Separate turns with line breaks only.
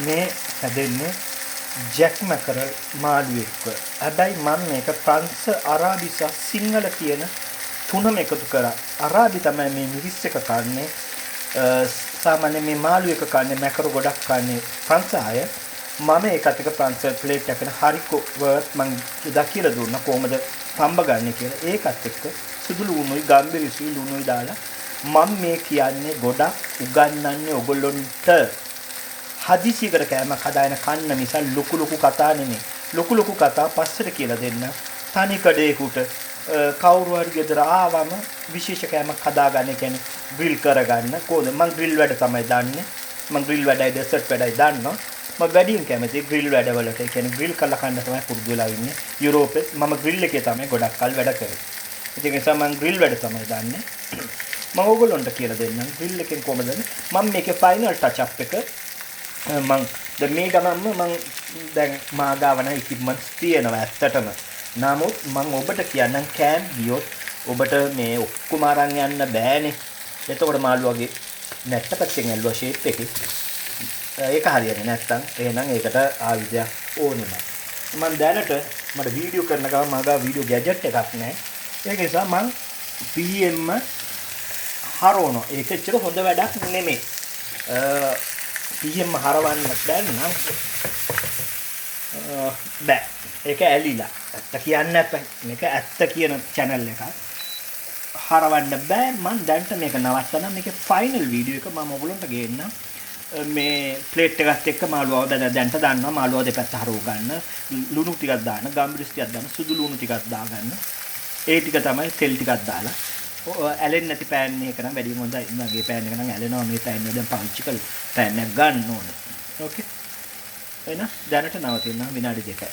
මේ හැදෙන්නේ ජැක් මැකරල් මාළු එක්ක. හැබැයි මම මේක ප්‍රංශ අරාබි සහ සිංහල කියන තුනම එකතු කරා. අරාබි තමයි මේ මිරිස් එක කන්නේ. සාමාන්‍ය මේ මාළු එක කන්නේ මැකර ගොඩක් කන්නේ ප්‍රංශ අය. මම ඒකත් එක ප්‍රංශ ප්ලේට් එකකට හරිකෝ වර්ත් මම ඉදා කියලා දුන්නා කොහමද පම්බ ගන්න කියලා. ඒකත් එක්ක සුදු ලුණුයි ගම්බිරිසුයි ලුණුයි දාලා මම මේ කියන්නේ ගොඩක් උගන්වන්නේ ඔයගොල්ලොන්ට හදිසියකට කෑමක් හදාගෙන කන්න මිස ලොකු කතා නෙමෙයි. ලොකු කතා පස්සට කියලා දෙන්න. තනි කඩේකට කවුරු හරි ගෙදර ආවම විශේෂ කෑමක් හදාගන්න කියන්නේ ග්‍රිල් කරගන්න. කොහොමද? මම ග්‍රිල් වැඩ තමයි දන්නේ. මම ග්‍රිල් වැඩයි ඩෙසර්ට් වැඩයි දන්නවා. මම වැඩියෙන් කැමති ග්‍රිල් වැඩවලට. ඒ කියන්නේ ග්‍රිල් කරලා කන්න තමයි පුරුදු වෙලා ඉන්නේ. යුරෝපෙත් මම ග්‍රිල් එකේ තමයි ගොඩක් කල් වැඩ කරේ. ඒ නිසා මම ග්‍රිල් වැඩ තමයි දන්නේ. මම ඕගොල්ලන්ට කියලා දෙන්නම් ග්‍රිල් එකෙන් කොහමද මම මේකේ ෆයිනල් ටච් අප් එක මම දැන් මේ ගමන්ම මම දැන් මා ගාව නම් ඉක්විප්මන්ට්ස් තියෙනවා ඇත්තටම. නමුත් මම ඔබට කියන්නම් කෑම් ගියොත් ඔබට මේ ඔක්කොම අරන් යන්න බෑනේ. එතකොට මාළු වගේ නැට්ට පැත්තෙන් ඇල්ලුවා ෂේප් එකේ. ඒක හරියන්නේ නැත්තම් එහෙනම් ඒකට ආයුධයක් ඕනෙමයි. මම දැනට මට වීඩියෝ කරන ගමන් මම ගාව වීඩියෝ ගැජට් එකක් නැහැ. ඒක නිසා මම PM හරවනවා. ඒක ඇත්තට හොඳ වැඩක් නෙමෙයි. PM හරවන්න බැන්න බෑ. ඒක ඇලිලා. ඇත්ත කියන්න නැත්නම් මේක ඇත්ත කියන channel එකක්. හරවන්න බෑ. මම දැන්ට මේක නවත්තනවා. මේකේ ෆයිනල් වීඩියෝ එක මම ඔයගොල්ලන්ට ගේන්නම්. මේ ප්ලේට් එකත් එක්ක මාළුවව දැන්ට දාන්නවා. මාළුව දෙපැත්ත හරව ගන්න. ලුණු ටිකක් දාන්න, ගම්බිරිස් ටිකක් දාන්න, සුදු ලුණු ටිකක් දාගන්න. ඒ ටික තමයි තෙල් ටිකක් දාලා ඇලෙන්නේ නැති පෑන් එකක නම් වැඩිම හොඳයි. මගේ පෑන් එක නම් ඇලෙනවා. මේ පෑන් එක දැන් පාවිච්චි කරලා පෑන් එක ගන්න ඕනේ. ඕකේ. එහෙනම් දැනට නවතිනවා විනාඩි 2යි.